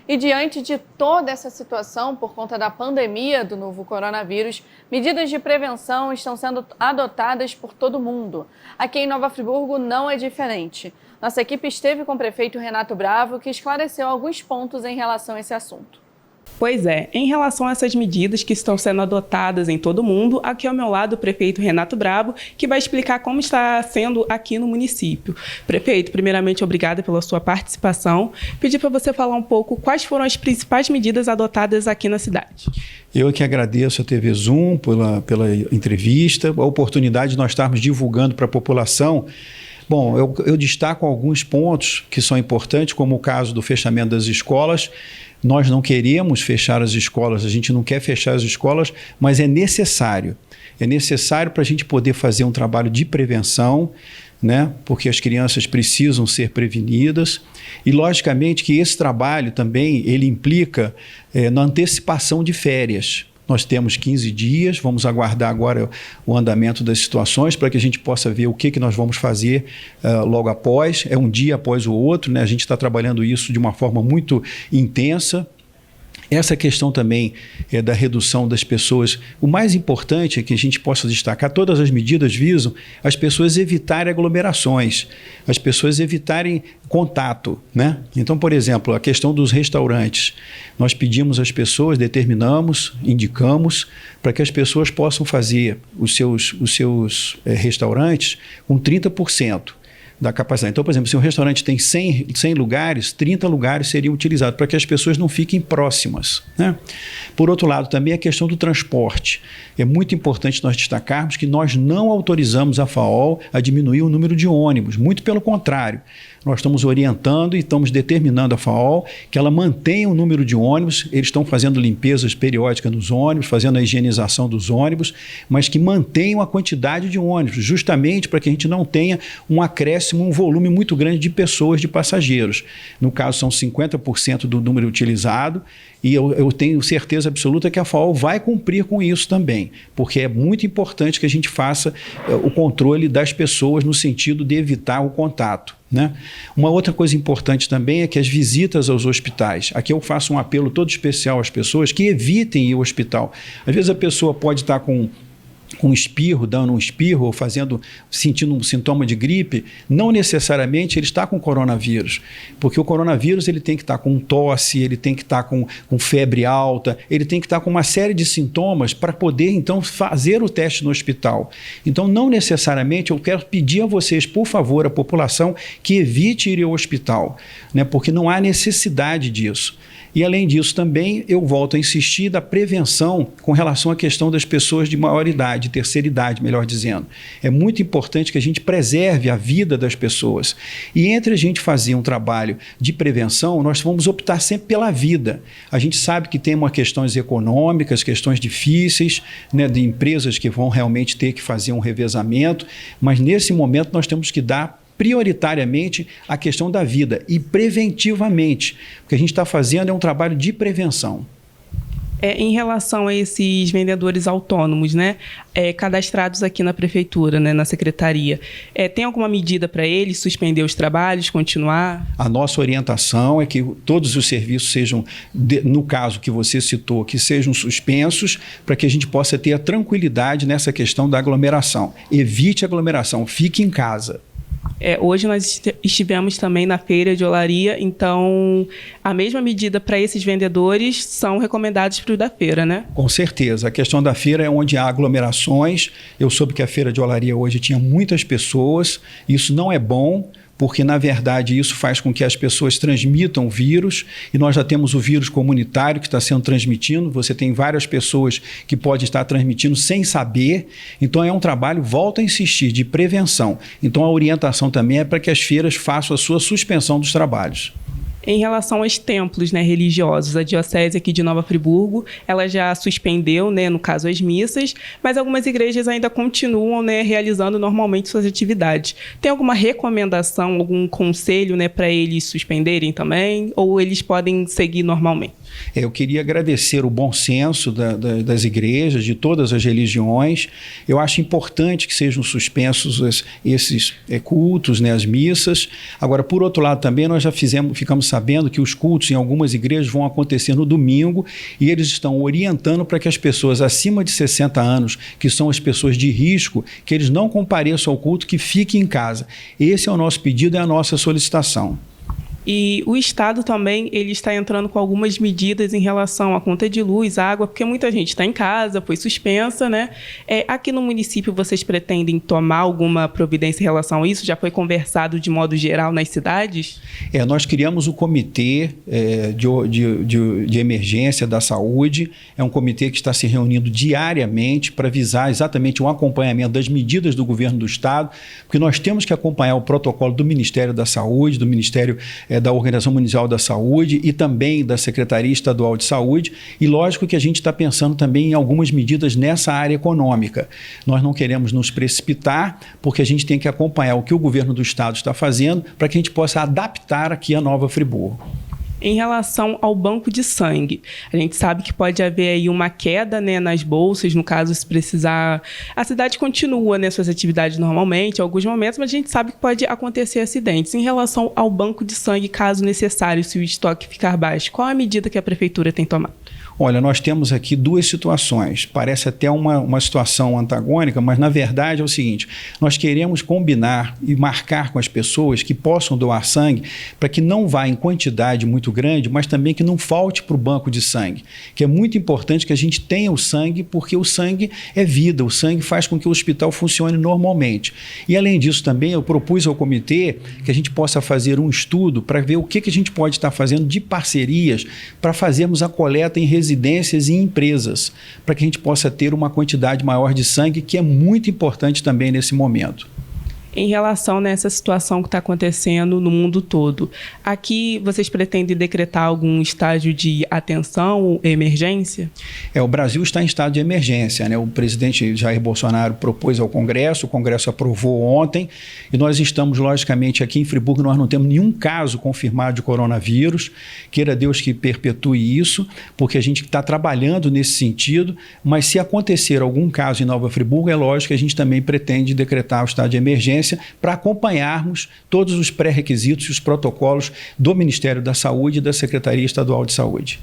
E diante de toda essa situação, por conta da pandemia do novo coronavírus, medidas de prevenção estão sendo adotadas por todo mundo. Aqui em Nova Friburgo não é diferente. Nossa equipe esteve com o prefeito Renato Bravo, que esclareceu alguns pontos em relação a esse assunto. Pois é, em relação a essas medidas que estão sendo adotadas em todo o mundo, aqui ao meu lado o prefeito Renato Bravo, que vai explicar como está sendo aqui no município. Prefeito, primeiramente, obrigada pela sua participação. Pedi para você falar um pouco quais foram as principais medidas adotadas aqui na cidade. Eu que agradeço a TV Zoom pela entrevista, a oportunidade de nós estarmos divulgando para a população. Bom, eu destaco alguns pontos que são importantes, como o caso do fechamento das escolas. Nós não queremos fechar as escolas, a gente não quer fechar as escolas, mas é necessário. É necessário para a gente poder fazer um trabalho de prevenção, né? Porque as crianças precisam ser prevenidas. E, logicamente, que esse trabalho também ele implica na antecipação de férias. Nós temos 15 dias, vamos aguardar agora o andamento das situações para que a gente possa ver o que nós vamos fazer logo após. É um dia após o outro, né? A gente está trabalhando isso de uma forma muito intensa. Essa questão também da redução das pessoas, o mais importante é que a gente possa destacar, todas as medidas visam as pessoas evitarem aglomerações, as pessoas evitarem contato, né? Então, por exemplo, a questão dos restaurantes, nós pedimos às pessoas, determinamos, indicamos, para que as pessoas possam fazer os seus restaurantes com 30%. Da capacidade. Então, por exemplo, se um restaurante tem 100 lugares, 30 lugares seriam utilizados para que as pessoas não fiquem próximas, né? Por outro lado, também a questão do transporte. É muito importante nós destacarmos que nós não autorizamos a FAOL a diminuir o número de ônibus, muito pelo contrário. Nós estamos orientando e estamos determinando a FAOL que ela mantenha o número de ônibus, eles estão fazendo limpezas periódicas nos ônibus, fazendo a higienização dos ônibus, mas que mantenham a quantidade de ônibus, justamente para que a gente não tenha um acréscimo, um volume muito grande de pessoas, de passageiros. No caso, são 50% do número utilizado, e eu tenho certeza absoluta que a FAOL vai cumprir com isso também, porque é muito importante que a gente faça o controle das pessoas no sentido de evitar o contato, né? Uma outra coisa importante também é que as visitas aos hospitais, aqui eu faço um apelo todo especial às pessoas que evitem ir ao hospital. Às vezes a pessoa pode estar com um espirro, dando um espirro ou sentindo um sintoma de gripe, não necessariamente ele está com coronavírus, porque o coronavírus ele tem que estar com tosse, ele tem que estar com febre alta, ele tem que estar com uma série de sintomas para poder então fazer o teste no hospital. Então não necessariamente eu quero pedir a vocês, por favor, a população que evite ir ao hospital, né, porque não há necessidade disso. E, além disso, também eu volto a insistir da prevenção com relação à questão das pessoas de maior idade, terceira idade, melhor dizendo. É muito importante que a gente preserve a vida das pessoas. E entre a gente fazer um trabalho de prevenção, nós vamos optar sempre pela vida. A gente sabe que tem uma questões econômicas, questões difíceis, né, de empresas que vão realmente ter que fazer um revezamento, mas nesse momento nós temos que dar prioritariamente a questão da vida e preventivamente. O que a gente está fazendo é um trabalho de prevenção. Em relação a esses vendedores autônomos, né, cadastrados aqui na prefeitura, né, na secretaria, tem alguma medida para eles suspender os trabalhos, continuar? A nossa orientação é que todos os serviços sejam, no caso que você citou, que sejam suspensos para que a gente possa ter a tranquilidade nessa questão da aglomeração. Evite a aglomeração, fique em casa. Hoje nós estivemos também na feira de olaria, então a mesma medida para esses vendedores são recomendados para o da feira, né? Com certeza. A questão da feira é onde há aglomerações. Eu soube que a feira de olaria hoje tinha muitas pessoas. Isso não é bom, porque, na verdade, isso faz com que as pessoas transmitam o vírus, e nós já temos o vírus comunitário que está sendo transmitido, você tem várias pessoas que podem estar transmitindo sem saber, então é um trabalho, volto a insistir, de prevenção. Então a orientação também é para que as feiras façam a sua suspensão dos trabalhos. Em relação aos templos, né, religiosos, a Diocese aqui de Nova Friburgo, ela já suspendeu, né, no caso, as missas, mas algumas igrejas ainda continuam, né, realizando normalmente suas atividades. Tem alguma recomendação, algum conselho, né, para eles suspenderem também, ou eles podem seguir normalmente? Eu queria agradecer o bom senso das igrejas, de todas as religiões. Eu acho importante que sejam suspensos esses cultos, né, as missas. Agora, por outro lado, também nós já ficamos sabendo sabendo que os cultos em algumas igrejas vão acontecer no domingo e eles estão orientando para que as pessoas acima de 60 anos, que são as pessoas de risco, que eles não compareçam ao culto, que fiquem em casa. Esse é o nosso pedido, é a nossa solicitação. E o Estado também ele está entrando com algumas medidas em relação à conta de luz, água, porque muita gente está em casa, foi suspensa, né? Aqui no município vocês pretendem tomar alguma providência em relação a isso? Já foi conversado de modo geral nas cidades? Nós criamos o Comitê de Emergência da Saúde, é um comitê que está se reunindo diariamente para visar exatamente o acompanhamento das medidas do governo do Estado, porque nós temos que acompanhar o protocolo do Ministério da Saúde, do Ministério da Organização Mundial da Saúde e também da Secretaria Estadual de Saúde, e lógico que a gente está pensando também em algumas medidas nessa área econômica. Nós não queremos nos precipitar, porque a gente tem que acompanhar o que o governo do Estado está fazendo para que a gente possa adaptar aqui a Nova Friburgo. Em relação ao banco de sangue, a gente sabe que pode haver aí uma queda, né, nas bolsas, no caso, se precisar... A cidade continua, né, suas atividades normalmente, em alguns momentos, mas a gente sabe que pode acontecer acidentes. Em relação ao banco de sangue, caso necessário, se o estoque ficar baixo, qual a medida que a Prefeitura tem tomado? Olha, nós temos aqui duas situações. Parece até uma situação antagônica, mas na verdade é o seguinte: nós queremos combinar e marcar com as pessoas que possam doar sangue para que não vá em quantidade muito grande, mas também que não falte para o banco de sangue. Que é muito importante que a gente tenha o sangue, porque o sangue é vida, o sangue faz com que o hospital funcione normalmente. E além disso também eu propus ao comitê que a gente possa fazer um estudo para ver o que a gente pode estar fazendo de parcerias para fazermos a coleta em residências e empresas, para que a gente possa ter uma quantidade maior de sangue, que é muito importante também nesse momento. Em relação nessa situação que está acontecendo no mundo todo, aqui vocês pretendem decretar algum estágio de atenção ou emergência? O Brasil está em estado de emergência, né? O presidente Jair Bolsonaro propôs ao Congresso, o Congresso aprovou ontem, e nós estamos, logicamente, aqui em Friburgo, nós não temos nenhum caso confirmado de coronavírus, queira Deus que perpetue isso, porque a gente está trabalhando nesse sentido, mas se acontecer algum caso em Nova Friburgo, é lógico que a gente também pretende decretar o estado de emergência para acompanharmos todos os pré-requisitos e os protocolos do Ministério da Saúde e da Secretaria Estadual de Saúde.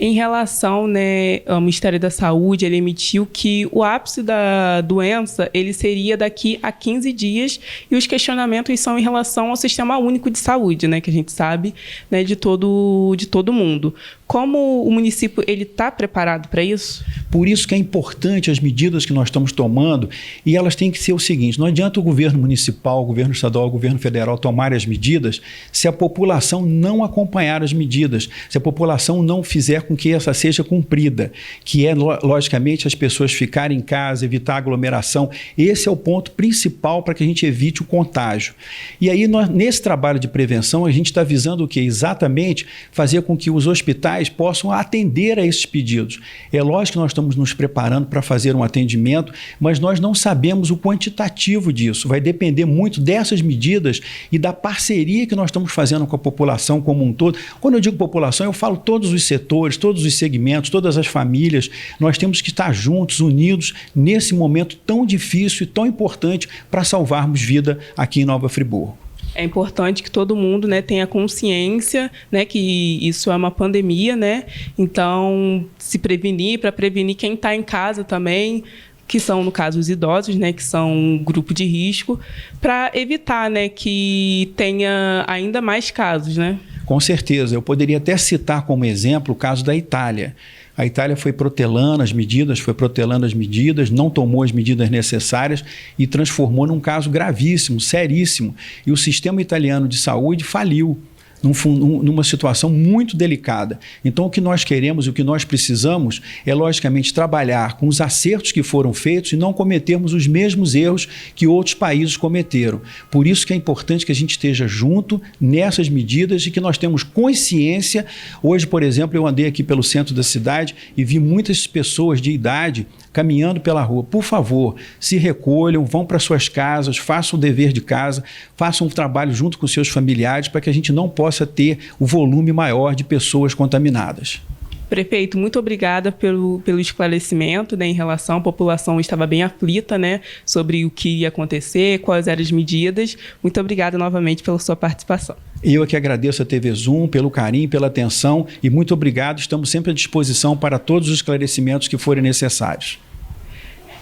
Em relação, né, ao Ministério da Saúde, ele emitiu que o ápice da doença ele seria daqui a 15 dias e os questionamentos são em relação ao Sistema Único de Saúde, né, que a gente sabe, né, de todo mundo. Como o município está preparado para isso? Por isso que é importante as medidas que nós estamos tomando, e elas têm que ser o seguinte: não adianta o governo municipal, o governo estadual, o governo federal tomarem as medidas se a população não acompanhar as medidas, se a população não fizer com que essa seja cumprida, que é, logicamente, as pessoas ficarem em casa, evitar aglomeração. Esse é o ponto principal para que a gente evite o contágio. E aí, nesse trabalho de prevenção, a gente está visando o quê? Exatamente fazer com que os hospitais possam atender a esses pedidos. É lógico que nós estamos nos preparando para fazer um atendimento, mas nós não sabemos o quantitativo disso. Vai depender muito dessas medidas e da parceria que nós estamos fazendo com a população como um todo. Quando eu digo população, eu falo todos os setores, todos os segmentos, todas as famílias. Nós temos que estar juntos, unidos, nesse momento tão difícil e tão importante para salvarmos vida aqui em Nova Friburgo. É importante que todo mundo, né, tenha consciência, né, que isso é uma pandemia, né? Então, se prevenir, para prevenir quem está em casa também, que são, no caso, os idosos, né, que são um grupo de risco, para evitar, né, que tenha ainda mais casos, né? Com certeza. Eu poderia até citar como exemplo o caso da Itália. A Itália foi protelando as medidas, não tomou as medidas necessárias e transformou num caso gravíssimo, seríssimo. E o sistema italiano de saúde faliu numa situação muito delicada. Então, o que nós queremos e o que nós precisamos é, logicamente, trabalhar com os acertos que foram feitos e não cometermos os mesmos erros que outros países cometeram. Por isso que é importante que a gente esteja junto nessas medidas e que nós temos consciência. Hoje, por exemplo, eu andei aqui pelo centro da cidade e vi muitas pessoas de idade caminhando pela rua. Por favor, se recolham, vão para suas casas, façam o dever de casa, façam um trabalho junto com seus familiares para que a gente não possa ter o volume maior de pessoas contaminadas. Prefeito, muito obrigada pelo esclarecimento, né, em relação à população estava bem aflita, né, sobre o que ia acontecer, quais eram as medidas. Muito obrigada novamente pela sua participação. Eu que agradeço a TV Zoom pelo carinho, pela atenção e muito obrigado. Estamos sempre à disposição para todos os esclarecimentos que forem necessários.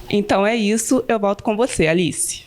Então é isso, eu volto com você, Alice.